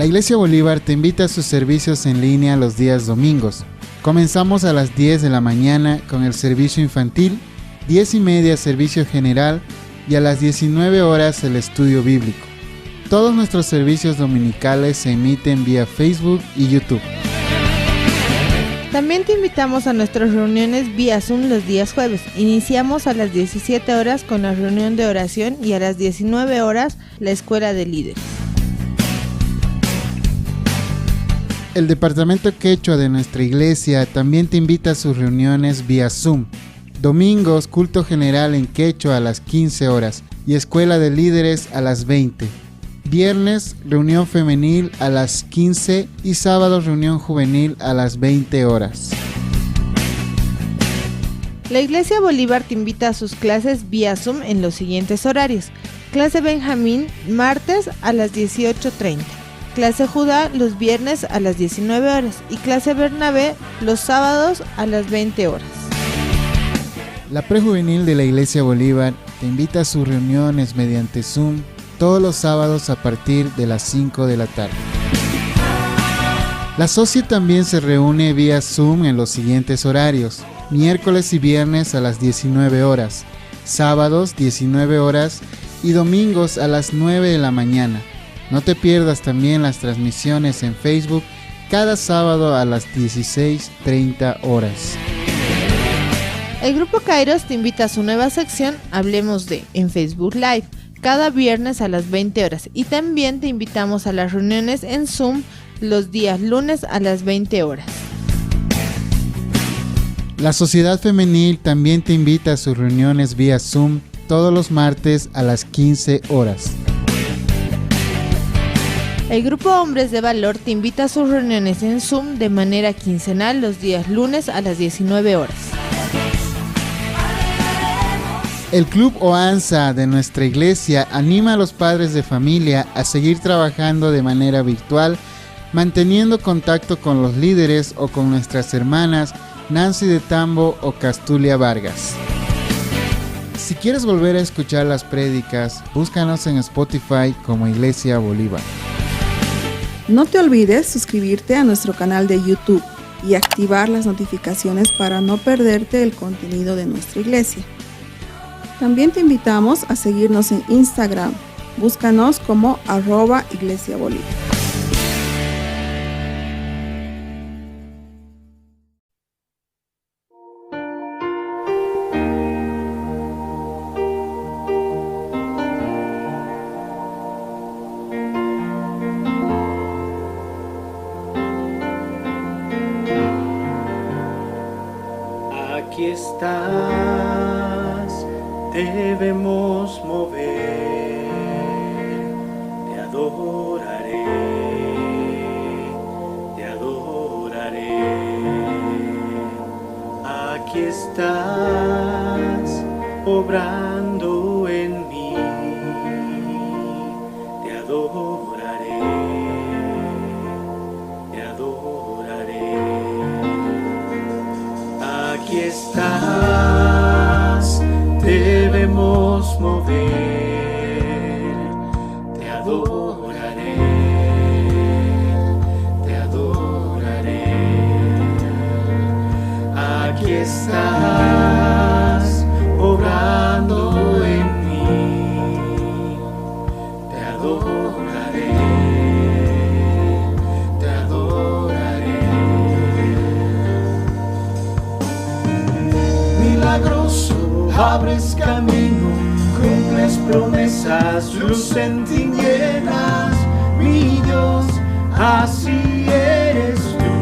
Iglesia Bolívar te invita a sus servicios en línea los días domingos. Comenzamos a las 10 de la mañana con el servicio infantil, 10:30 servicio general y a las 19 horas el estudio bíblico. Todos nuestros servicios dominicales se emiten vía Facebook y YouTube. También te invitamos a nuestras reuniones vía Zoom los días jueves. Iniciamos a las 17 horas con la reunión de oración y a las 19 horas la escuela de líderes. El departamento quechua de nuestra iglesia también te invita a sus reuniones vía Zoom. Domingos, culto general en quechua a las 15 horas y escuela de líderes a las 20. Viernes, reunión femenil a las 15 y sábado, reunión juvenil a las 20 horas. La Iglesia Bolívar te invita a sus clases vía Zoom en los siguientes horarios. Clase Benjamín, martes a las 18:30. Clase Judá los viernes a las 19 horas y clase Bernabé los sábados a las 20 horas. La prejuvenil de la Iglesia Bolívar te invita a sus reuniones mediante Zoom todos los sábados a partir de las 5 de la tarde. La SOCIE también se reúne vía Zoom en los siguientes horarios: miércoles y viernes a las 19 horas, sábados 19 horas y domingos a las 9 de la mañana. No te pierdas también las transmisiones en Facebook cada sábado a las 16:30 horas. El Grupo Kairos te invita a su nueva sección Hablemos de en Facebook Live cada viernes a las 20 horas y también te invitamos a las reuniones en Zoom los días lunes a las 20 horas. La Sociedad Femenil también te invita a sus reuniones vía Zoom todos los martes a las 15 horas. El Grupo Hombres de Valor te invita a sus reuniones en Zoom de manera quincenal los días lunes a las 19 horas. El Club Oanza de nuestra iglesia anima a los padres de familia a seguir trabajando de manera virtual, manteniendo contacto con los líderes o con nuestras hermanas Nancy de Tambo o Castulia Vargas. Si quieres volver a escuchar las prédicas, búscanos en Spotify como Iglesia Bolívar. No te olvides suscribirte a nuestro canal de YouTube y activar las notificaciones para no perderte el contenido de nuestra iglesia. También te invitamos a seguirnos en Instagram. Búscanos como @iglesiabolívar. Aquí estás, debemos mover, te adoraré, te adoraré. Aquí estás, obrando en mí, te adoraré, te adoraré. Aquí estás, debemos mover, te adoraré, te adoraré. Aquí estás, obrando en mí, te adoraré, te adoraré. Milagroso, abres camino, cumples promesas, luz en tinieblas, mi Dios, así eres tú.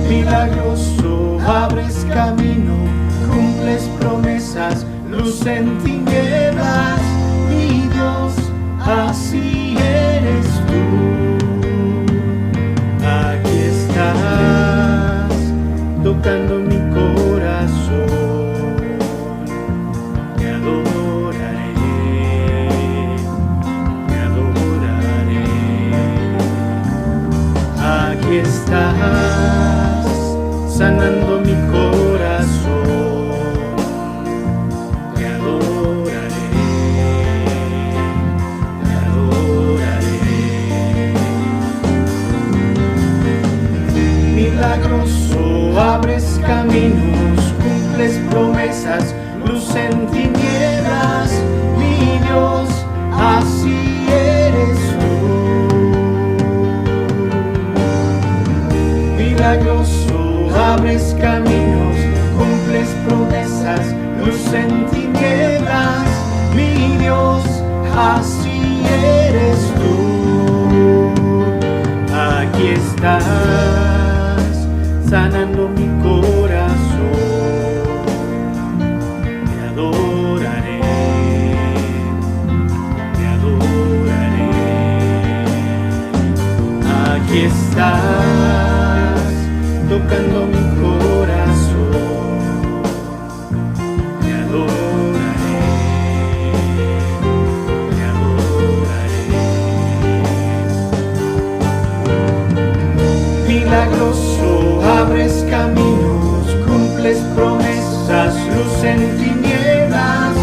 Milagroso, abres camino, cumples promesas, luz en tinieblas, mi Dios, así eres tú. Aquí estás, tocando mi corazón, te adoraré, te adoraré. Aquí estás, sanando mi corazón, te adoraré, te Milagroso, abres caminos, cumples promesas, luz en tinieblas, mi Dios, así eres tú. Milagroso, abres caminos, cumples promesas, luz en tinieblas, mi Dios, así eres tú. Aquí estás, sanando mi corazón, te adoraré, te adoraré. Aquí estás, tocando mi corazón, te adoraré, te adoraré. Milagroso, abres caminos, cumples promesas, luz en tinieblas,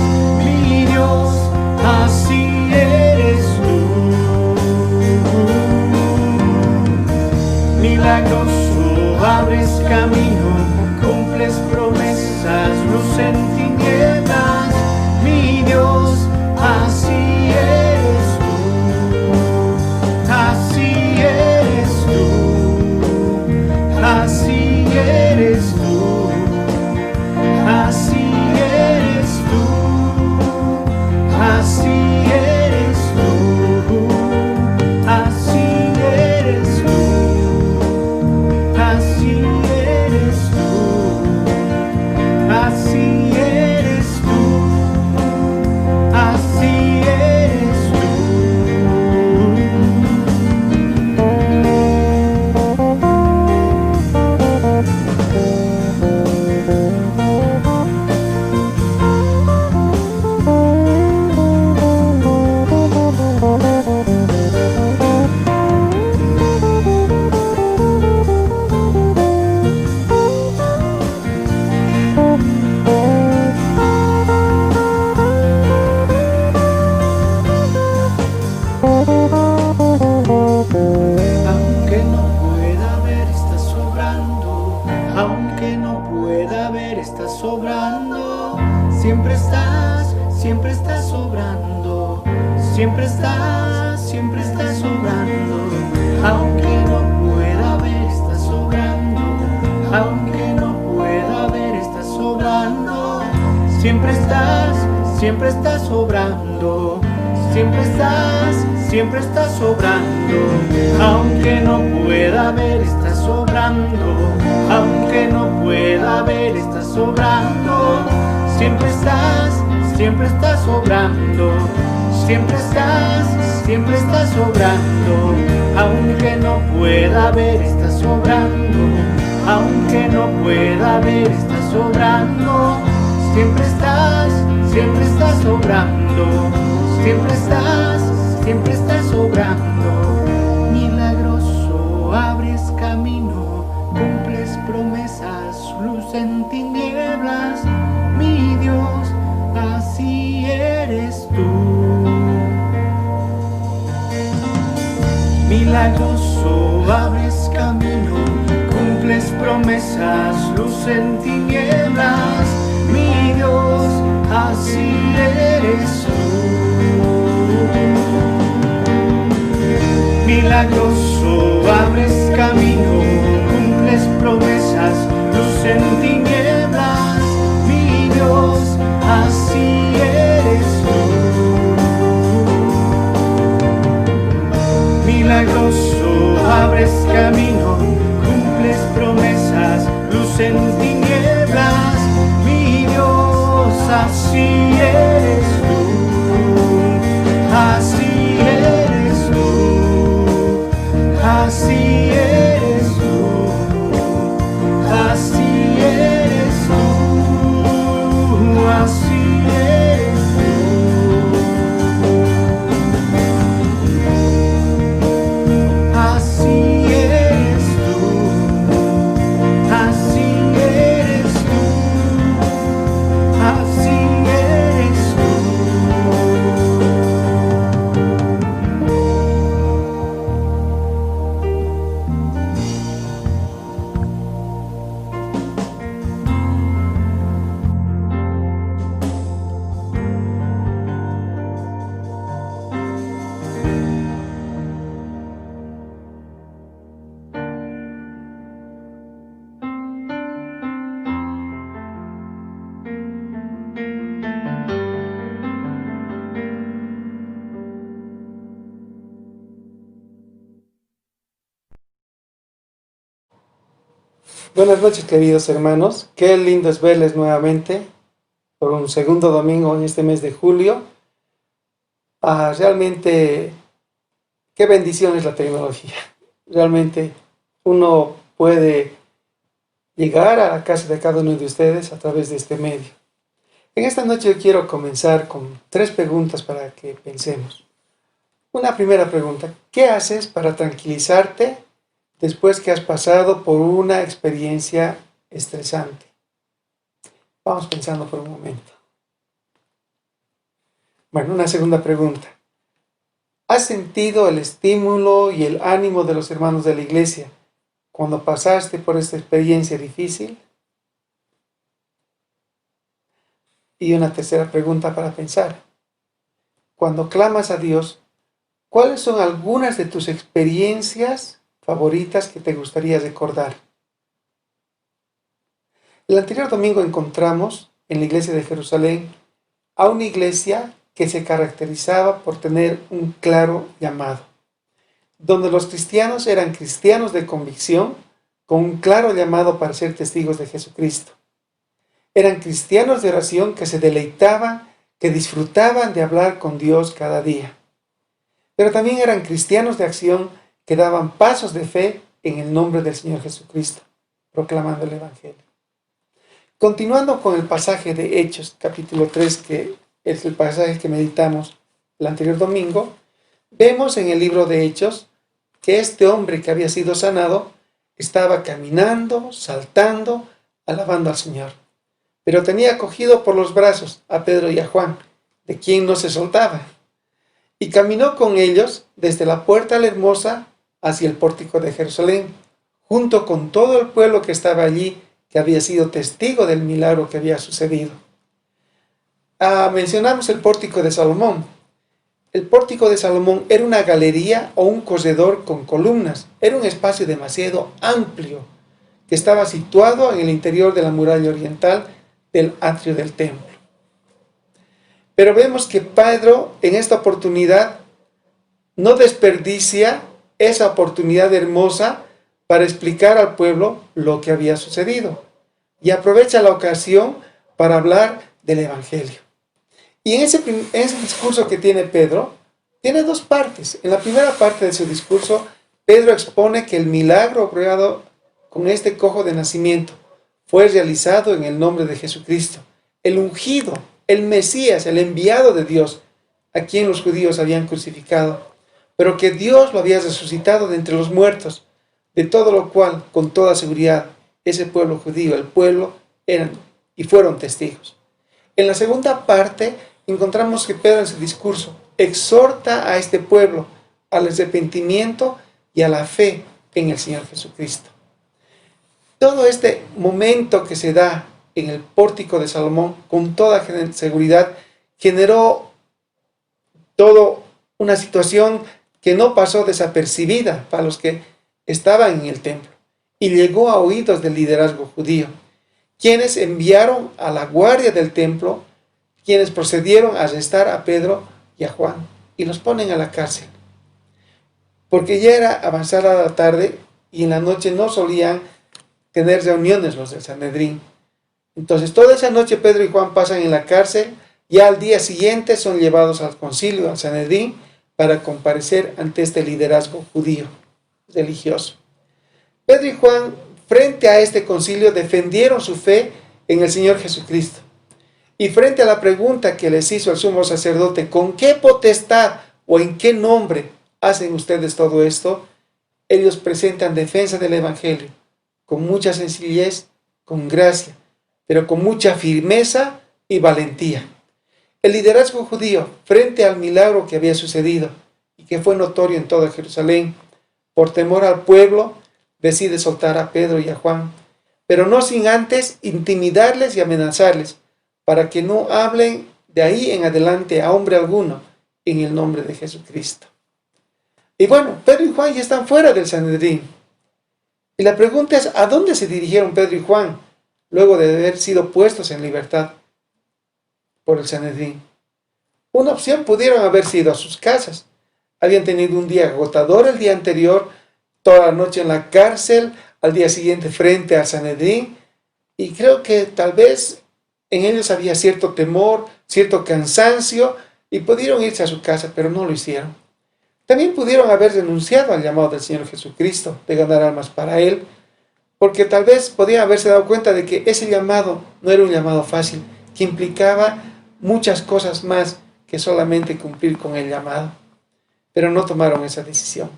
mi Dios, así eres tú. Milagroso, abres camino, cumples promesas, luz en tinieblas, mi Dios, así eres tú, así eres tú, así eres tú, así eres tú, así eres tú, así eres tú. Así eres tú, así eres tú, así eres Aunque no pueda ver, estás sobrando. Aunque no pueda ver, estás sobrando. Siempre estás sobrando. Siempre estás sobrando. Aunque no pueda ver, estás sobrando. Aunque no pueda ver, estás sobrando. Siempre estás sobrando. Siempre estás sobrando. Aunque no pueda ver, estás sobrando. Aunque no pueda ver, estás sobrando. Siempre estás sobrando. Siempre estás sobrando. Aunque no pueda ver, estás sobrando. Aunque no pueda ver, estás sobrando. Siempre estás sobrando. Siempre estás sobrando. Milagroso, abres camino, cumples promesas, luz en tinieblas, mi Dios, así eres tú. Milagroso, abres camino, cumples promesas, luz en tinieblas, mi Dios, así eres tú. Milagroso, abres camino, cumples promesas, luz en tinieblas, mi Dios, así eres tú. Milagroso, abres camino, cumples promesas, luz en tinieblas, mi Dios, así eres tú, así eres tú, así eres tú, así eres tú, así eres tú, así eres tú, así eres tú, así eres. Buenas noches, queridos hermanos. Qué lindo es verles nuevamente por un segundo domingo en este mes de julio. Realmente, qué bendición es la tecnología. Realmente uno puede llegar a la casa de cada uno de ustedes a través de este medio. En esta noche yo quiero comenzar con 3 preguntas para que pensemos. Una primera pregunta: ¿qué haces para tranquilizarte después que has pasado por una experiencia estresante? Vamos pensando por un momento. Bueno, una segunda pregunta: ¿has sentido el estímulo y el ánimo de los hermanos de la iglesia cuando pasaste por esta experiencia difícil? Y una tercera pregunta para pensar: cuando clamas a Dios, ¿cuáles son algunas de tus experiencias favoritas que te gustaría recordar? El anterior domingo encontramos en la iglesia de Jerusalén a una iglesia que se caracterizaba por tener un claro llamado, donde los cristianos eran cristianos de convicción, con un claro llamado para ser testigos de Jesucristo. Eran cristianos de oración que se deleitaban, que disfrutaban de hablar con Dios cada día. Pero también eran cristianos de acción que daban pasos de fe en el nombre del Señor Jesucristo, proclamando el Evangelio. Continuando con el pasaje de Hechos, capítulo 3, que es el pasaje que meditamos el anterior domingo, vemos en el libro de Hechos que este hombre que había sido sanado estaba caminando, saltando, alabando al Señor. Pero tenía cogido por los brazos a Pedro y a Juan, de quien no se soltaba, y caminó con ellos desde la puerta la hermosa hacia el pórtico de Jerusalén, junto con todo el pueblo que estaba allí, que había sido testigo del milagro que había sucedido. Mencionamos el pórtico de Salomón. El pórtico de Salomón era una galería o un corredor con columnas. Era un espacio demasiado amplio que estaba situado en el interior de la muralla oriental del atrio del templo. Pero vemos que Pedro en esta oportunidad no desperdicia esa oportunidad hermosa para explicar al pueblo lo que había sucedido y aprovecha la ocasión para hablar del Evangelio. Y en ese discurso que tiene Pedro, tiene 2 partes. En la primera parte de su discurso, Pedro expone que el milagro obrado con este cojo de nacimiento fue realizado en el nombre de Jesucristo, el ungido, el Mesías, el enviado de Dios, a quien los judíos habían crucificado, pero que Dios lo había resucitado de entre los muertos, de todo lo cual, con toda seguridad, ese pueblo judío, el pueblo, eran y fueron testigos. En la segunda parte, encontramos que Pedro en su discurso exhorta a este pueblo al arrepentimiento y a la fe en el Señor Jesucristo. Todo este momento que se da en el pórtico de Salomón, con toda seguridad, generó toda una situación que no pasó desapercibida para los que estaban en el templo y llegó a oídos del liderazgo judío, quienes enviaron a la guardia del templo, quienes procedieron a arrestar a Pedro y a Juan y los ponen a la cárcel, porque ya era avanzada la tarde y en la noche no solían tener reuniones los del Sanedrín. Entonces toda esa noche Pedro y Juan pasan en la cárcel y al día siguiente son llevados al concilio, al Sanedrín, para comparecer ante este liderazgo judío religioso. Pedro y Juan, frente a este concilio, defendieron su fe en el Señor Jesucristo. Y frente a la pregunta que les hizo el sumo sacerdote, ¿con qué potestad o en qué nombre hacen ustedes todo esto?, ellos presentan defensa del Evangelio, con mucha sencillez, con gracia, pero con mucha firmeza y valentía. El liderazgo judío, frente al milagro que había sucedido y que fue notorio en toda Jerusalén, por temor al pueblo, decide soltar a Pedro y a Juan, pero no sin antes intimidarles y amenazarles, para que no hablen de ahí en adelante a hombre alguno en el nombre de Jesucristo. Y bueno, Pedro y Juan ya están fuera del Sanedrín. Y la pregunta es, ¿a dónde se dirigieron Pedro y Juan luego de haber sido puestos en libertad por el Sanedrín? Una opción pudieron haber sido a sus casas. Habían tenido un día agotador el día anterior, toda la noche en la cárcel, al día siguiente frente al Sanedrín, y creo que tal vez en ellos había cierto temor, cierto cansancio, y pudieron irse a su casa, pero no lo hicieron. También pudieron haber renunciado al llamado del Señor Jesucristo de ganar almas para Él, porque tal vez podían haberse dado cuenta de que ese llamado no era un llamado fácil, que implicaba muchas cosas más que solamente cumplir con el llamado. Pero no tomaron esa decisión.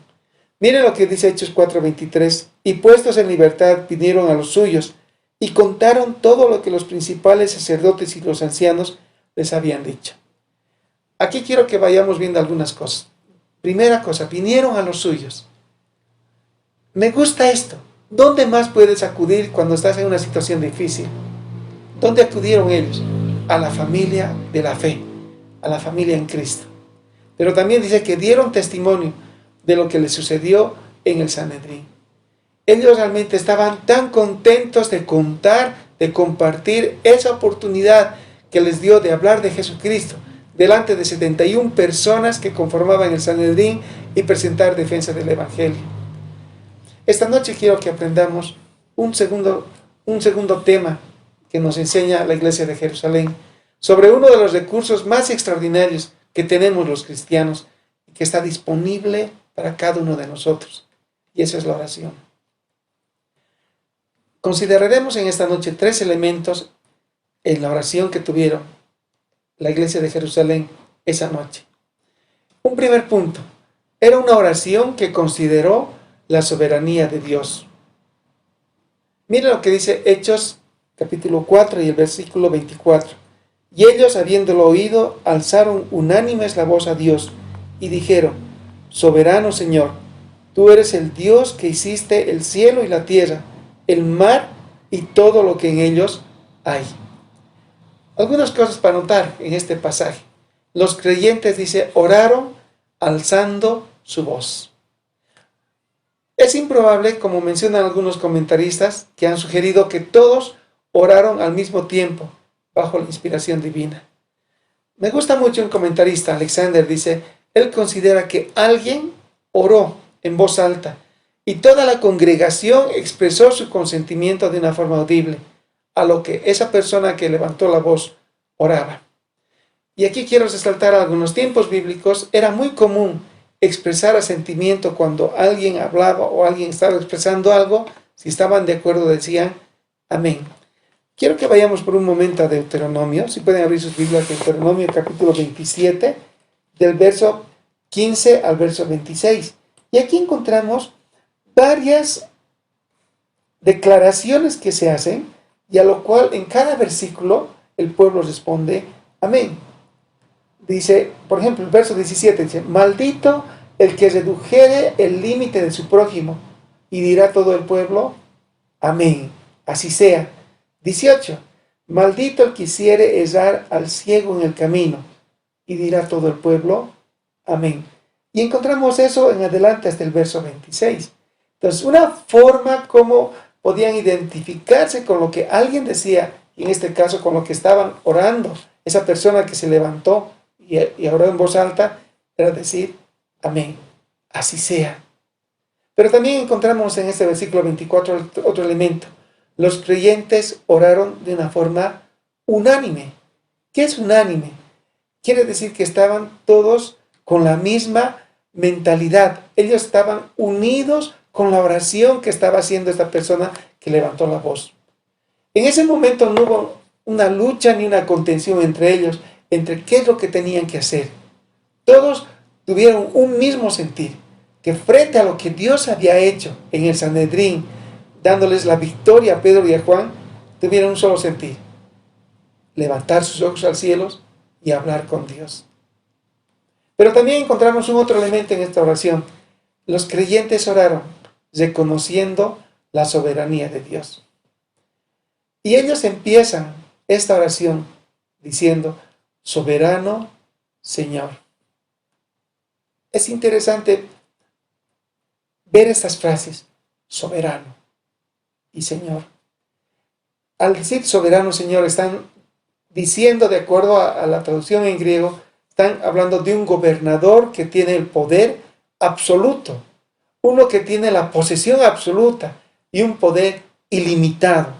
Miren lo que dice Hechos 4:23. Y puestos en libertad vinieron a los suyos y contaron todo lo que los principales sacerdotes y los ancianos les habían dicho. Aquí quiero que vayamos viendo algunas cosas. Primera cosa, vinieron a los suyos. Me gusta esto. ¿Dónde más puedes acudir cuando estás en una situación difícil? ¿Dónde acudieron ellos? A la familia de la fe, a la familia en Cristo. Pero también dice que dieron testimonio de lo que les sucedió en el Sanedrín. Ellos realmente estaban tan contentos de contar, de compartir esa oportunidad que les dio de hablar de Jesucristo delante de 71 personas que conformaban el Sanedrín y presentar defensa del Evangelio. Esta noche quiero que aprendamos un segundo tema que nos enseña la Iglesia de Jerusalén sobre uno de los recursos más extraordinarios que tenemos los cristianos y que está disponible para cada uno de nosotros, y eso es la oración. Consideraremos en esta noche 3 elementos en la oración que tuvieron la Iglesia de Jerusalén esa noche. Un primer punto, era una oración que consideró la soberanía de Dios. Mira lo que dice Hechos capítulo 4 y el versículo 24. Y ellos, habiéndolo oído, alzaron unánimes la voz a Dios y dijeron: Soberano Señor, tú eres el Dios que hiciste el cielo y la tierra, el mar y todo lo que en ellos hay. Algunas cosas para notar en este pasaje. Los creyentes, dice, oraron alzando su voz. Es improbable, como mencionan algunos comentaristas, que han sugerido que todos oraron al mismo tiempo, bajo la inspiración divina. Me gusta mucho un comentarista, Alexander, dice, él considera que alguien oró en voz alta y toda la congregación expresó su consentimiento de una forma audible a lo que esa persona que levantó la voz oraba. Y aquí quiero resaltar algunos tiempos bíblicos. Era muy común expresar asentimiento cuando alguien hablaba o alguien estaba expresando algo. Si estaban de acuerdo decían amén. Quiero que vayamos por un momento a Deuteronomio. Si pueden abrir sus Biblias, Deuteronomio capítulo 27, del verso 15 al verso 26. Y aquí encontramos varias declaraciones que se hacen, y a lo cual en cada versículo el pueblo responde amén. Dice, por ejemplo, el verso 17 dice: maldito el que redujere el límite de su prójimo, y dirá todo el pueblo amén, así sea. 18. Maldito el que hiciere errar al ciego en el camino, y dirá todo el pueblo amén. Y encontramos eso en adelante hasta el verso 26. Entonces, una forma como podían identificarse con lo que alguien decía, y en este caso con lo que estaban orando, esa persona que se levantó y oró en voz alta, era decir amén, así sea. Pero también encontramos en este versículo 24 otro elemento. Los creyentes oraron de una forma unánime. ¿Qué es unánime? Quiere decir que estaban todos con la misma mentalidad. Ellos estaban unidos con la oración que estaba haciendo esta persona que levantó la voz. En ese momento no hubo una lucha ni una contención entre ellos, entre qué es lo que tenían que hacer. Todos tuvieron un mismo sentir, que frente a lo que Dios había hecho en el Sanedrín, dándoles la victoria a Pedro y a Juan, tuvieron un solo sentir: levantar sus ojos al cielo y hablar con Dios. Pero también encontramos un otro elemento en esta oración. Los creyentes oraron reconociendo la soberanía de Dios. Y ellos empiezan esta oración diciendo: Soberano Señor. Es interesante ver estas frases, soberano y Señor. Al decir soberano Señor, están diciendo, de acuerdo a la traducción en griego, están hablando de un gobernador que tiene el poder absoluto, uno que tiene la posesión absoluta, y un poder ilimitado.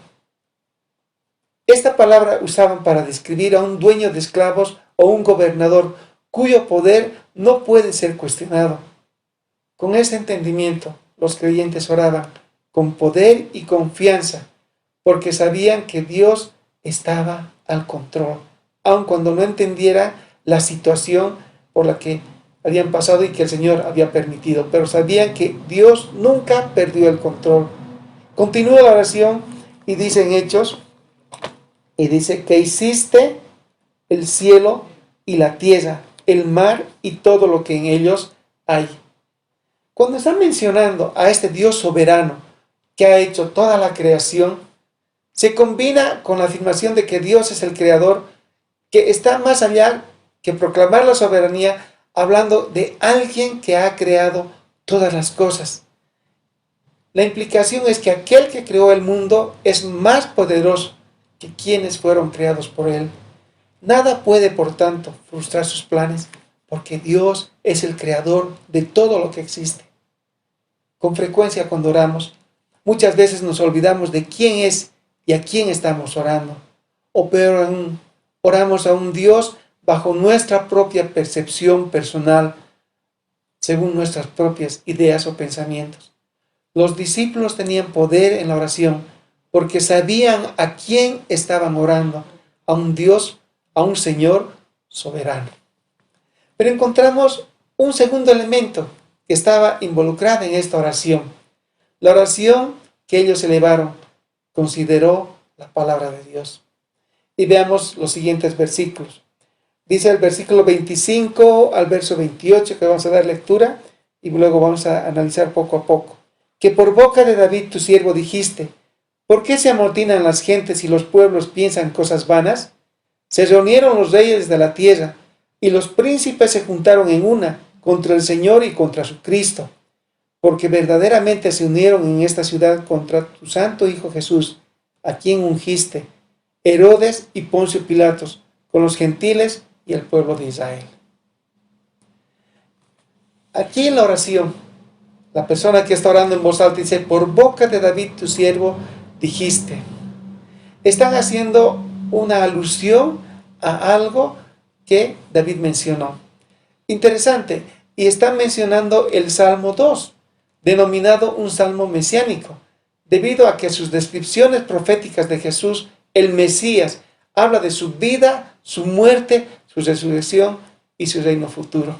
Esta palabra usaban para describir a un dueño de esclavos o un gobernador cuyo poder no puede ser cuestionado. Con ese entendimiento, los creyentes oraban con poder y confianza, porque sabían que Dios estaba al control, aun cuando no entendiera la situación por la que habían pasado y que el Señor había permitido, pero sabían que Dios nunca perdió el control. Continúa la oración y dice en Hechos, y dice que hiciste el cielo y la tierra, el mar y todo lo que en ellos hay. Cuando están mencionando a este Dios soberano que ha hecho toda la creación, se combina con la afirmación de que Dios es el creador, que está más allá que proclamar la soberanía, hablando de alguien que ha creado todas las cosas. La implicación es que aquel que creó el mundo es más poderoso que quienes fueron creados por él. Nada puede, por tanto, frustrar sus planes, porque Dios es el creador de todo lo que existe. Con frecuencia cuando oramos, muchas veces nos olvidamos de quién es y a quién estamos orando. O peor aún, oramos a un Dios bajo nuestra propia percepción personal, según nuestras propias ideas o pensamientos. Los discípulos tenían poder en la oración porque sabían a quién estaban orando, a un Dios, a un Señor soberano. Pero encontramos un segundo elemento que estaba involucrado en esta oración. La oración que ellos elevaron consideró la palabra de Dios. Y veamos los siguientes versículos. Dice el versículo 25 al verso 28, que vamos a dar lectura y luego vamos a analizar poco a poco. Que por boca de David tu siervo dijiste, ¿por qué se amotinan las gentes y los pueblos piensan cosas vanas? Se reunieron los reyes de la tierra y los príncipes se juntaron en una contra el Señor y contra su Cristo, porque verdaderamente se unieron en esta ciudad contra tu santo Hijo Jesús, a quien ungiste, Herodes y Poncio Pilatos, con los gentiles y el pueblo de Israel. Aquí en la oración, la persona que está orando en voz alta dice, por boca de David tu siervo dijiste. Están haciendo una alusión a algo que David mencionó. Interesante, y están mencionando el Salmo 2, denominado un salmo mesiánico, debido a que sus descripciones proféticas de Jesús, el Mesías, habla de su vida, su muerte, su resurrección y su reino futuro.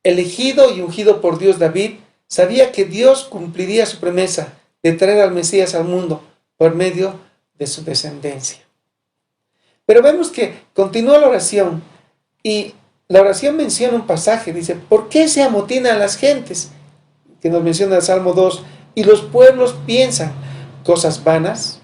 Elegido y ungido por Dios, David sabía que Dios cumpliría su promesa de traer al Mesías al mundo por medio de su descendencia. Pero vemos que continúa la oración y la oración menciona un pasaje, dice, ¿por qué se amotinan las gentes? Que nos menciona el Salmo 2, y los pueblos piensan cosas vanas.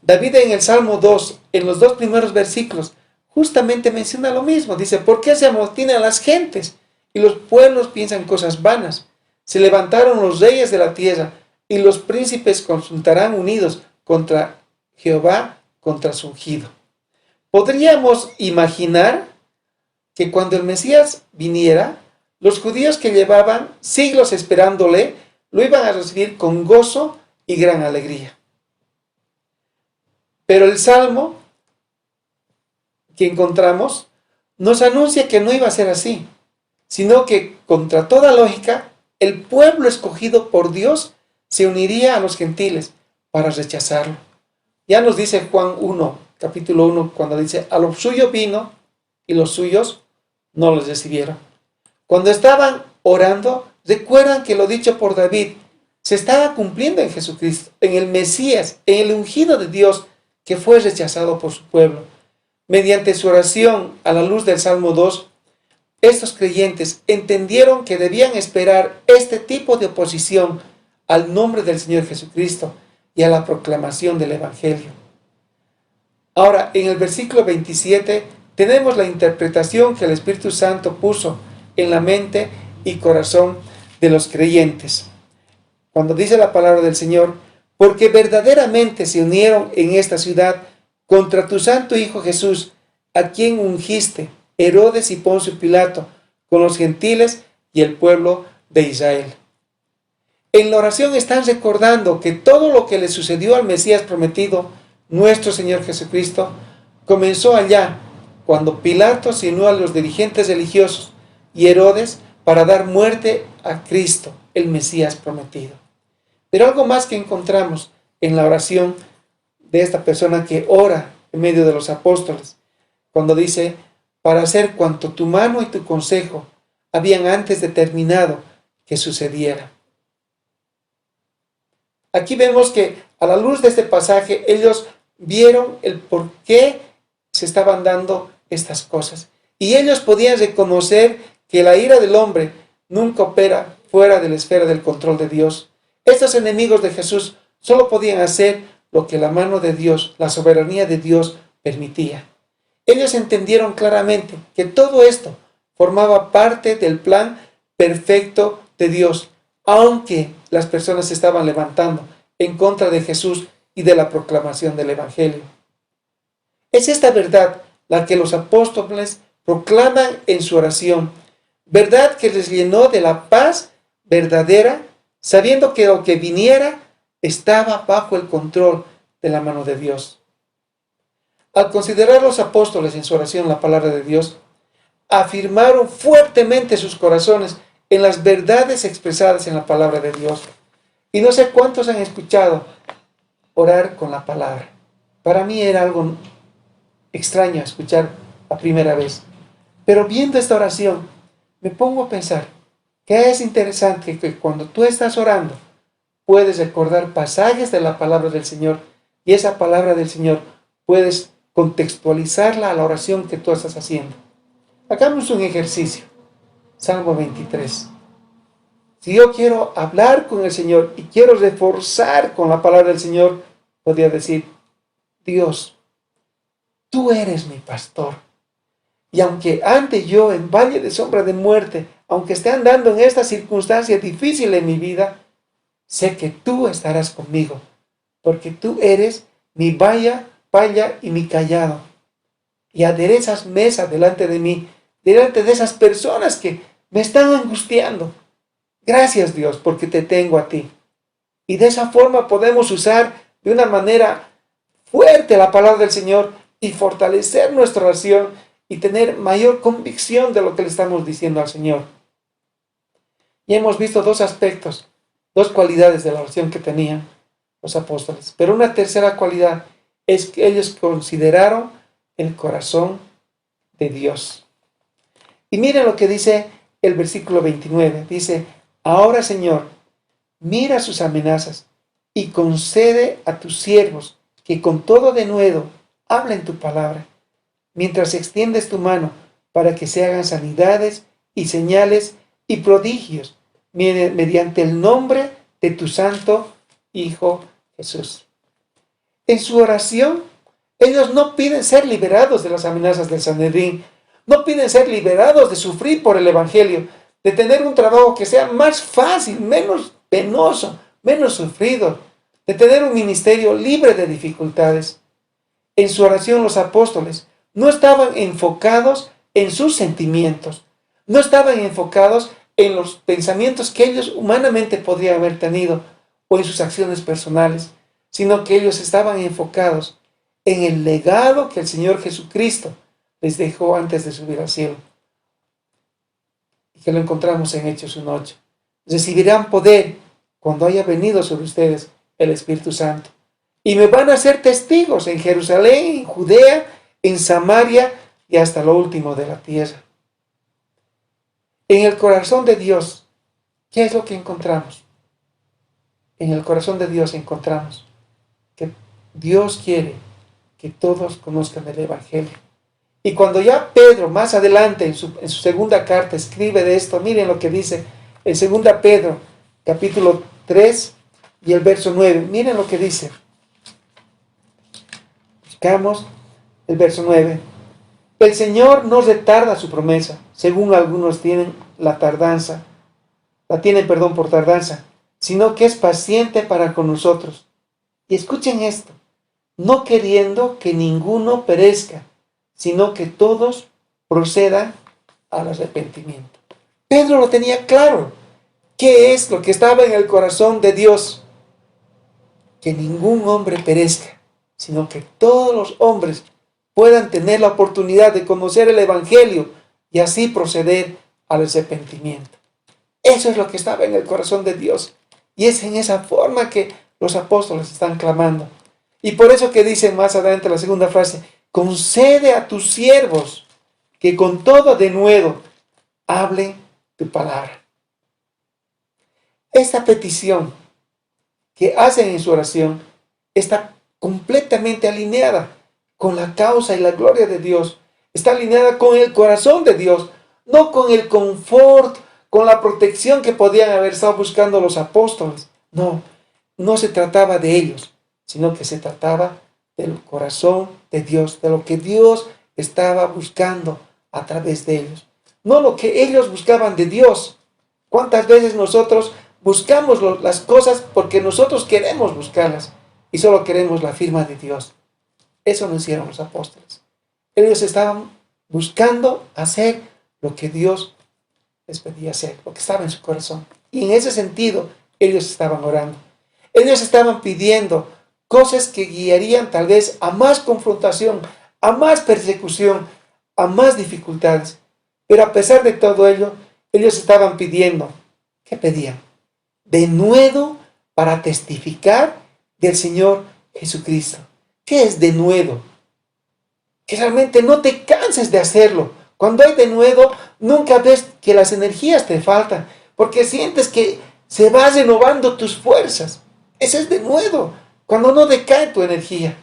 David en el Salmo 2, en los dos primeros versículos, justamente menciona lo mismo, dice, ¿por qué se amotinan las gentes? Y los pueblos piensan cosas vanas. Se levantaron los reyes de la tierra, y los príncipes consultarán unidos contra Jehová, contra su ungido. Podríamos imaginar que cuando el Mesías viniera, los judíos que llevaban siglos esperándole, lo iban a recibir con gozo y gran alegría. Pero el Salmo que encontramos nos anuncia que no iba a ser así, sino que contra toda lógica, el pueblo escogido por Dios se uniría a los gentiles para rechazarlo. Ya nos dice Juan 1, capítulo 1, cuando dice, a lo suyo vino y los suyos no los recibieron. Cuando estaban orando, recuerdan que lo dicho por David se estaba cumpliendo en Jesucristo, en el Mesías, en el ungido de Dios que fue rechazado por su pueblo. Mediante su oración a la luz del Salmo 2, estos creyentes entendieron que debían esperar este tipo de oposición al nombre del Señor Jesucristo y a la proclamación del Evangelio. Ahora, en el versículo 27, tenemos la interpretación que el Espíritu Santo puso en la mente y corazón de los creyentes. Cuando dice la palabra del Señor, porque verdaderamente se unieron en esta ciudad contra tu santo Hijo Jesús, a quien ungiste, Herodes y Poncio Pilato, con los gentiles y el pueblo de Israel. En la oración están recordando que todo lo que le sucedió al Mesías prometido, nuestro Señor Jesucristo, comenzó allá, cuando Pilato se unió a los dirigentes religiosos y Herodes para dar muerte a Cristo, el Mesías prometido. Pero algo más que encontramos en la oración de esta persona que ora en medio de los apóstoles, cuando dice, para hacer cuanto tu mano y tu consejo habían antes determinado que sucediera. Aquí vemos que a la luz de este pasaje ellos vieron el por qué se estaban dando estas cosas. Y ellos podían reconocer que la ira del hombre nunca opera fuera de la esfera del control de Dios. Estos enemigos de Jesús solo podían hacer lo que la mano de Dios, la soberanía de Dios permitía. Ellos entendieron claramente que todo esto formaba parte del plan perfecto de Dios, aunque las personas se estaban levantando en contra de Jesús y de la proclamación del Evangelio. Es esta verdad la que los apóstoles proclaman en su oración, verdad que les llenó de la paz verdadera, sabiendo que lo que viniera estaba bajo el control de la mano de Dios. Al considerar los apóstoles en su oración la palabra de Dios, afirmaron fuertemente sus corazones en las verdades expresadas en la palabra de Dios. Y no sé cuántos han escuchado orar con la palabra. Para mí era algo extraño escuchar la primera vez. Pero viendo esta oración, me pongo a pensar que es interesante que cuando tú estás orando, puedes recordar pasajes de la palabra del Señor y esa palabra del Señor puedes contextualizarla a la oración que tú estás haciendo. Hagamos un ejercicio. Salmo 23. Si yo quiero hablar con el Señor y quiero reforzar con la palabra del Señor, podría decir, Dios, tú eres mi pastor. Y aunque ande yo en valle de sombra de muerte, aunque esté andando en esta circunstancia difícil en mi vida, sé que tú estarás conmigo, porque tú eres mi palla y mi callado. Y aderezas mesa delante de mí, delante de esas personas que me están angustiando. Gracias, Dios, porque te tengo a ti. Y de esa forma podemos usar de una manera fuerte la palabra del Señor y fortalecer nuestra oración y tener mayor convicción de lo que le estamos diciendo al Señor. Y hemos visto dos aspectos, dos cualidades de la oración que tenían los apóstoles. Pero una tercera cualidad es que ellos consideraron el corazón de Dios. Y miren lo que dice el versículo 29. Dice, ahora Señor, mira sus amenazas y concede a tus siervos que con todo denuedo hablen tu palabra, mientras extiendes tu mano para que se hagan sanidades y señales y prodigios mediante el nombre de tu santo Hijo Jesús. En su oración, ellos no piden ser liberados de las amenazas del Sanedrín, no piden ser liberados de sufrir por el Evangelio, de tener un trabajo que sea más fácil, menos penoso, menos sufrido, de tener un ministerio libre de dificultades. En su oración los apóstoles no estaban enfocados en sus sentimientos, no estaban enfocados en los pensamientos que ellos humanamente podrían haber tenido o en sus acciones personales, sino que ellos estaban enfocados en el legado que el Señor Jesucristo les dejó antes de subir al cielo. Y que lo encontramos en Hechos 1:8. Recibirán poder cuando haya venido sobre ustedes el Espíritu Santo. Y me van a ser testigos en Jerusalén, en Judea, en Samaria y hasta lo último de la tierra. En el corazón de Dios, ¿qué es lo que encontramos? En el corazón de Dios encontramos que Dios quiere que todos conozcan el Evangelio. Y cuando ya Pedro, más adelante, en su segunda carta, escribe de esto, miren lo que dice en 2 Pedro, capítulo 3 y el verso 9. Miren lo que dice. Buscamos el verso 9. El Señor no retarda su promesa, según algunos tienen la tienen por tardanza, sino que es paciente para con nosotros. Y escuchen esto, no queriendo que ninguno perezca, sino que todos procedan al arrepentimiento. Pedro lo tenía claro, ¿Qué es lo que estaba en el corazón de Dios? Que ningún hombre perezca, sino que todos los hombres puedan tener la oportunidad de conocer el Evangelio y así proceder al arrepentimiento. Eso es lo que estaba en el corazón de Dios. Y es en esa forma que los apóstoles están clamando. Y por eso que dice más adelante la segunda frase, concede a tus siervos que con todo denuedo hablen tu palabra. Esta petición que hacen en su oración está completamente alineada con la causa y la gloria de Dios. Está alineada con el corazón de Dios, no con el confort, con la protección que podían haber estado buscando los apóstoles. No, no se trataba de ellos, sino que se trataba del corazón de Dios, de lo que Dios estaba buscando a través de ellos. No lo que ellos buscaban de Dios. ¿Cuántas veces nosotros buscamos las cosas porque nosotros queremos buscarlas y solo queremos la firma de Dios? Eso no hicieron los apóstoles. Ellos estaban buscando hacer lo que Dios les pedía hacer, lo que estaba en su corazón. Y en ese sentido, ellos estaban orando. Ellos estaban pidiendo cosas que guiarían tal vez a más confrontación, a más persecución, a más dificultades. Pero a pesar de todo ello, ellos estaban pidiendo, ¿qué pedían? Denuedo para testificar del Señor Jesucristo. ¿Qué es denuedo? Que realmente no te canses de hacerlo. Cuando hay denuedo, nunca ves que las energías te faltan, porque sientes que se va renovando tus fuerzas. Ese es denuedo, cuando no decae tu energía.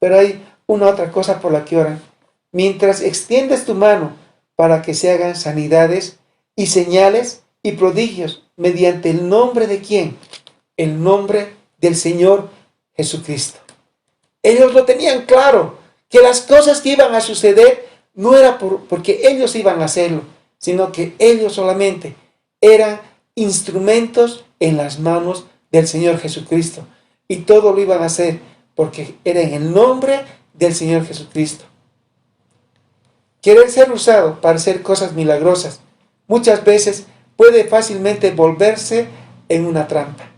Pero hay una otra cosa por la que oran. Mientras extiendes tu mano para que se hagan sanidades y señales y prodigios, mediante el nombre de ¿quién? El nombre del Señor Jesucristo. Ellos lo tenían claro, que las cosas que iban a suceder no era porque ellos iban a hacerlo, sino que ellos solamente eran instrumentos en las manos del Señor Jesucristo. Y todo lo iban a hacer porque era en el nombre del Señor Jesucristo. Querer ser usado para hacer cosas milagrosas muchas veces puede fácilmente volverse en una trampa.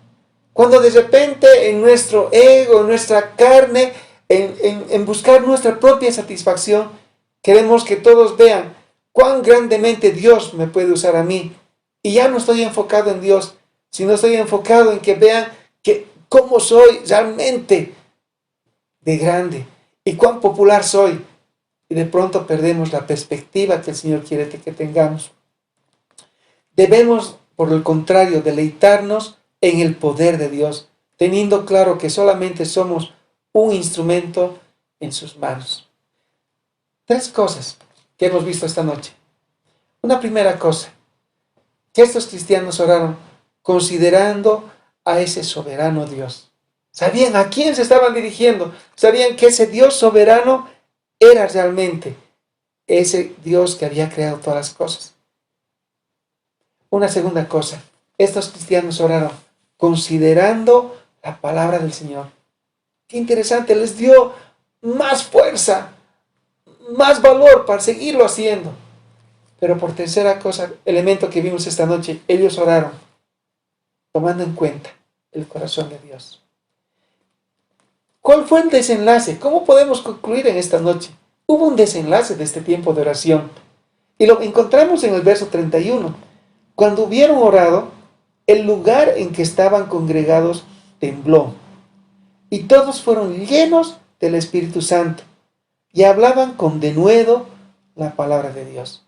Cuando de repente en nuestro ego, en nuestra carne, en buscar nuestra propia satisfacción, queremos que todos vean cuán grandemente Dios me puede usar a mí. Y ya no estoy enfocado en Dios, sino estoy enfocado en que vean que cómo soy realmente de grande y cuán popular soy. Y de pronto perdemos la perspectiva que el Señor quiere que tengamos. Debemos, por el contrario, deleitarnos en el poder de Dios, teniendo claro que solamente somos un instrumento en sus manos. 3 cosas que hemos visto esta noche. Una primera cosa, que estos cristianos oraron considerando a ese soberano Dios. Sabían a quién se estaban dirigiendo, sabían que ese Dios soberano era realmente ese Dios que había creado todas las cosas. Una segunda cosa, estos cristianos oraron considerando la palabra del Señor. Qué interesante, les dio más fuerza, más valor para seguirlo haciendo. Pero por tercera cosa, elemento que vimos esta noche, ellos oraron tomando en cuenta el corazón de Dios. ¿Cuál fue el desenlace? ¿Cómo podemos concluir en esta noche? Hubo un desenlace de este tiempo de oración. Y lo encontramos en el verso 31. Cuando hubieron orado, el lugar en que estaban congregados tembló. Y todos fueron llenos del Espíritu Santo. Y hablaban con denuedo la palabra de Dios.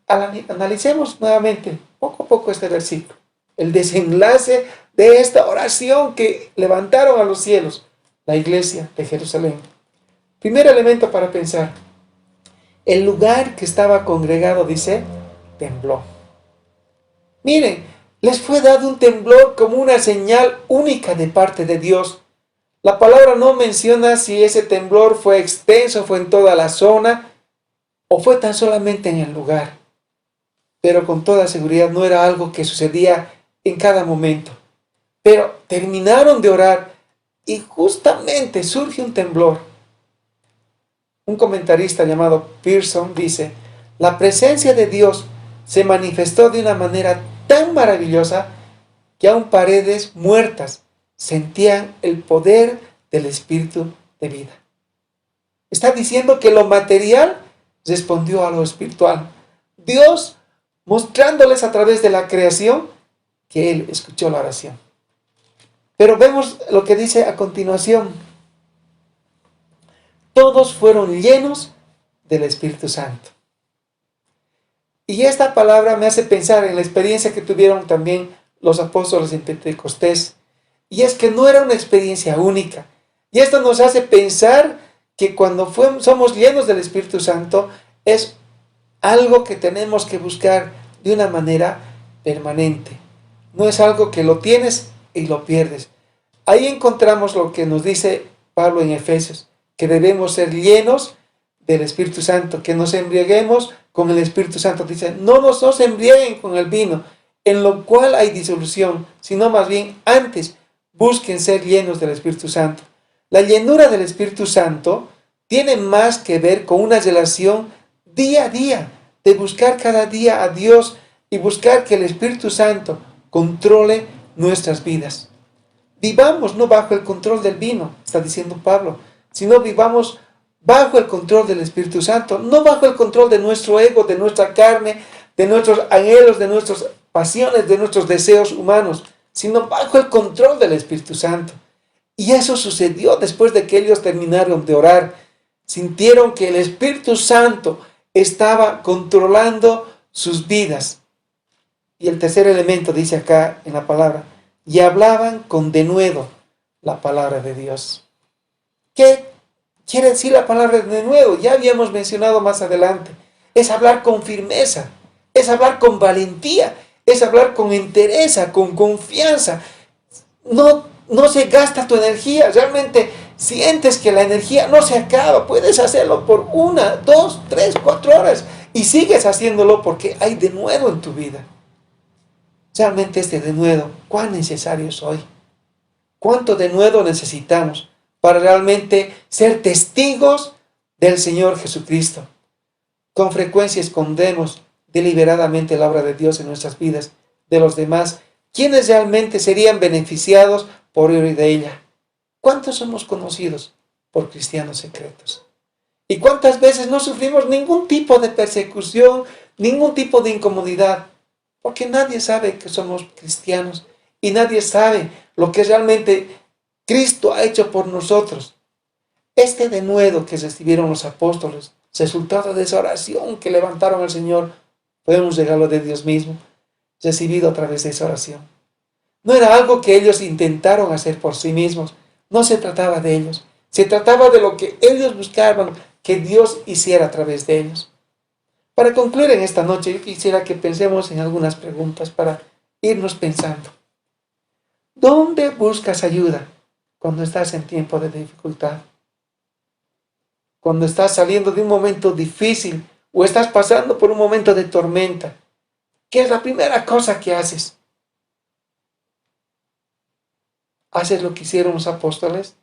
Analicemos nuevamente, poco a poco, este versículo. El desenlace de esta oración que levantaron a los cielos, la iglesia de Jerusalén. Primer elemento para pensar. El lugar que estaba congregado, dice, tembló. Miren, les fue dado un temblor como una señal única de parte de Dios. La palabra no menciona si ese temblor fue extenso, fue en toda la zona, o fue tan solamente en el lugar. Pero con toda seguridad no era algo que sucedía en cada momento. Pero terminaron de orar y justamente surge un temblor. Un comentarista llamado Pearson dice, la presencia de Dios se manifestó de una manera tan maravillosa que aún paredes muertas sentían el poder del Espíritu de vida. Está diciendo que lo material respondió a lo espiritual. Dios mostrándoles a través de la creación que Él escuchó la oración. Pero vemos lo que dice a continuación. Todos fueron llenos del Espíritu Santo. Y esta palabra me hace pensar en la experiencia que tuvieron también los apóstoles en Pentecostés. Y es que no era una experiencia única. Y esto nos hace pensar que cuando somos llenos del Espíritu Santo es algo que tenemos que buscar de una manera permanente. No es algo que lo tienes y lo pierdes. Ahí encontramos lo que nos dice Pablo en Efesios, que debemos ser llenos del Espíritu Santo, que nos embriaguemos con el Espíritu Santo. Dice, no nos embriaguen con el vino, en lo cual hay disolución, sino más bien antes busquen ser llenos del Espíritu Santo. La llenura del Espíritu Santo tiene más que ver con una relación día a día, de buscar cada día a Dios y buscar que el Espíritu Santo controle nuestras vidas. Vivamos no bajo el control del vino, está diciendo Pablo, sino vivamos bajo el control del Espíritu Santo, no bajo el control de nuestro ego, de nuestra carne, de nuestros anhelos, de nuestras pasiones, de nuestros deseos humanos, sino bajo el control del Espíritu Santo. Y eso sucedió después de que ellos terminaron de orar. Sintieron que el Espíritu Santo estaba controlando sus vidas. Y el tercer elemento dice acá en la palabra, y hablaban con denuedo la palabra de Dios. ¿Qué quiere decir la palabra de denuedo? Ya habíamos mencionado más adelante. Es hablar con firmeza, es hablar con valentía, es hablar con entereza, con confianza. No se gasta tu energía, realmente sientes que la energía no se acaba. Puedes hacerlo por 1, 2, 3, 4 horas y sigues haciéndolo porque hay denuedo en tu vida. Realmente este denuedo, ¿cuán necesario es hoy? ¿Cuánto denuedo necesitamos para realmente ser testigos del Señor Jesucristo? Con frecuencia escondemos deliberadamente la obra de Dios en nuestras vidas, de los demás, quienes realmente serían beneficiados por oír de ella. ¿Cuántos somos conocidos por cristianos secretos? ¿Y cuántas veces no sufrimos ningún tipo de persecución, ningún tipo de incomodidad? Porque nadie sabe que somos cristianos y nadie sabe lo que realmente Cristo ha hecho por nosotros. Este denuedo que recibieron los apóstoles, resultado de esa oración que levantaron al Señor, fue un regalo de Dios mismo, recibido a través de esa oración. No era algo que ellos intentaron hacer por sí mismos, no se trataba de ellos, se trataba de lo que ellos buscaban que Dios hiciera a través de ellos. Para concluir en esta noche, yo quisiera que pensemos en algunas preguntas para irnos pensando. ¿Dónde buscas ayuda cuando estás en tiempo de dificultad? Cuando estás saliendo de un momento difícil o estás pasando por un momento de tormenta, ¿qué es la primera cosa que haces? ¿Haces lo que hicieron los apóstoles?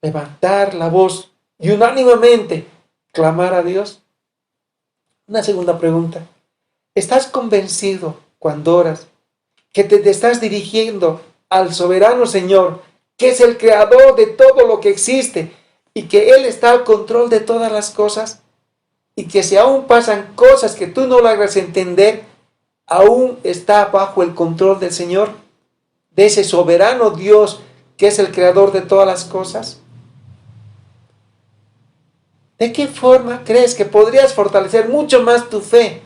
Levantar la voz y unánimemente clamar a Dios. Una segunda pregunta. ¿Estás convencido cuando oras que te estás dirigiendo al soberano Señor, que es el creador de todo lo que existe y que Él está al control de todas las cosas? Y que si aún pasan cosas que tú no logras entender, aún está bajo el control del Señor, de ese soberano Dios que es el creador de todas las cosas. ¿De qué forma crees que podrías fortalecer mucho más tu fe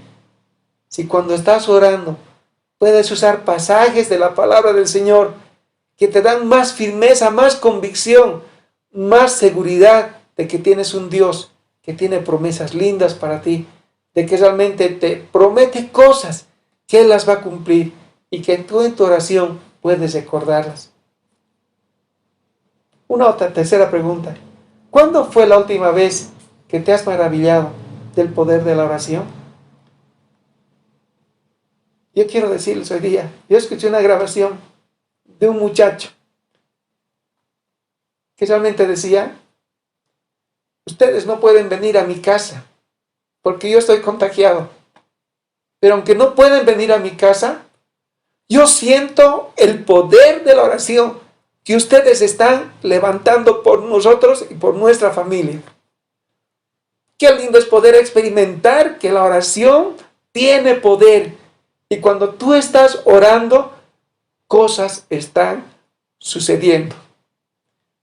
si cuando estás orando puedes usar pasajes de la palabra del Señor que te dan más firmeza, más convicción, más seguridad de que tienes un Dios que tiene promesas lindas para ti, de que realmente te promete cosas que Él las va a cumplir y que tú en tu oración puedes recordarlas? Tercera pregunta. ¿Cuándo fue la última vez que te has maravillado del poder de la oración? Yo quiero decirles hoy día, yo escuché una grabación de un muchacho que realmente decía, ustedes no pueden venir a mi casa porque yo estoy contagiado, pero aunque no pueden venir a mi casa, Yo siento el poder de la oración que ustedes están levantando por nosotros y por nuestra familia. Qué lindo es poder experimentar que la oración tiene poder. Y cuando tú estás orando, cosas están sucediendo.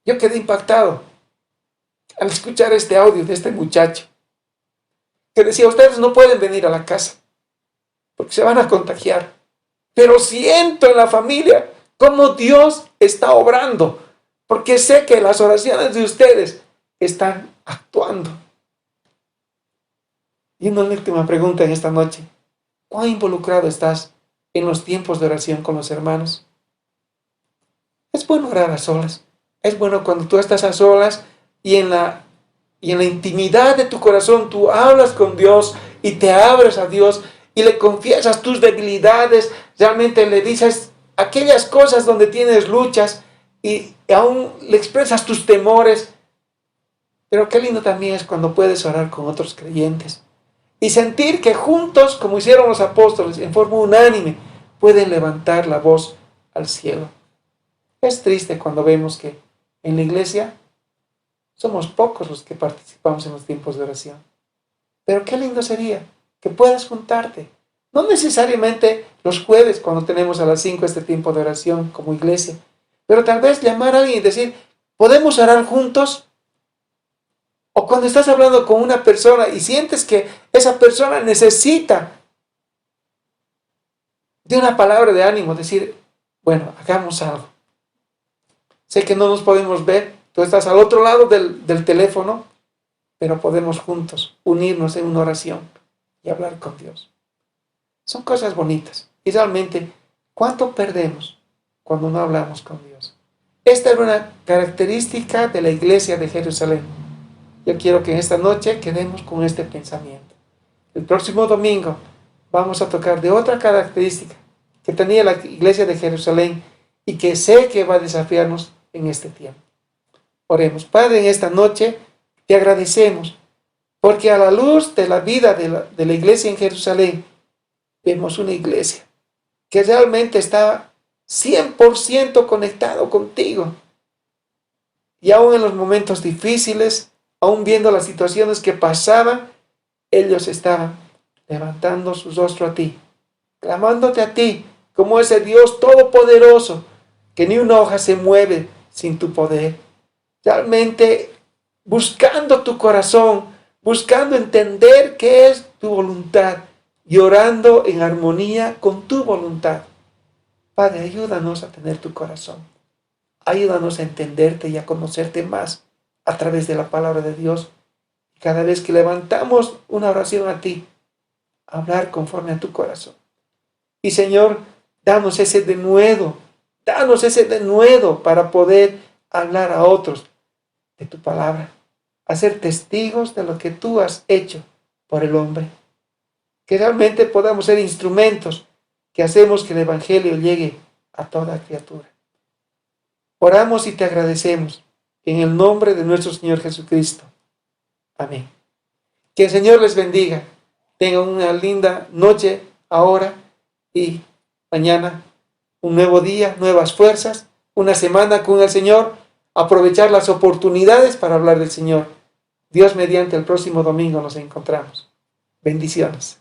Yo quedé impactado al escuchar este audio de este muchacho que decía, ustedes no pueden venir a la casa porque se van a contagiar. Pero siento en la familia cómo Dios está obrando, porque sé que las oraciones de ustedes están actuando. Y una última pregunta en esta noche. ¿Cuán involucrado estás en los tiempos de oración con los hermanos? Es bueno orar a solas. Es bueno cuando tú estás a solas y en la intimidad de tu corazón tú hablas con Dios y te abres a Dios y le confiesas tus debilidades, realmente le dices aquellas cosas donde tienes luchas y aún le expresas tus temores. Pero qué lindo también es cuando puedes orar con otros creyentes y sentir que juntos, como hicieron los apóstoles, en forma unánime, pueden levantar la voz al cielo. Es triste cuando vemos que en la iglesia somos pocos los que participamos en los tiempos de oración. Pero qué lindo sería que puedas juntarte. No necesariamente los jueves cuando tenemos a las 5 este tiempo de oración como iglesia, pero tal vez llamar a alguien y decir, ¿podemos orar juntos? O cuando estás hablando con una persona y sientes que esa persona necesita de una palabra de ánimo, decir, bueno, hagamos algo. Sé que no nos podemos ver, tú estás al otro lado del teléfono, pero podemos juntos unirnos en una oración y hablar con Dios. Son cosas bonitas. Y realmente, ¿cuánto perdemos cuando no hablamos con Dios? Esta era una característica de la iglesia de Jerusalén. Yo quiero que en esta noche quedemos con este pensamiento. El próximo domingo vamos a tocar de otra característica que tenía la iglesia de Jerusalén y que sé que va a desafiarnos en este tiempo. Oremos. Padre, en esta noche te agradecemos porque a la luz de la vida de la iglesia en Jerusalén vemos una iglesia que realmente está 100% conectado contigo. Y aún en los momentos difíciles, aún viendo las situaciones que pasaban, ellos estaban levantando su rostro a ti, clamándote a ti como ese Dios todopoderoso, que ni una hoja se mueve sin tu poder. Realmente buscando tu corazón, buscando entender qué es tu voluntad y orando en armonía con tu voluntad. Padre, ayúdanos a tener tu corazón. Ayúdanos a entenderte y a conocerte más a través de la palabra de Dios. Cada vez que levantamos una oración a ti, hablar conforme a tu corazón. Y Señor, danos ese denuedo para poder hablar a otros de tu palabra, a ser testigos de lo que tú has hecho por el hombre. Que realmente podamos ser instrumentos que hacemos que el Evangelio llegue a toda criatura. Oramos y te agradecemos en el nombre de nuestro Señor Jesucristo. Amén. Que el Señor les bendiga. Tengan una linda noche ahora y mañana. Un nuevo día, nuevas fuerzas, una semana con el Señor. Aprovechar las oportunidades para hablar del Señor. Dios mediante el próximo domingo nos encontramos. Bendiciones.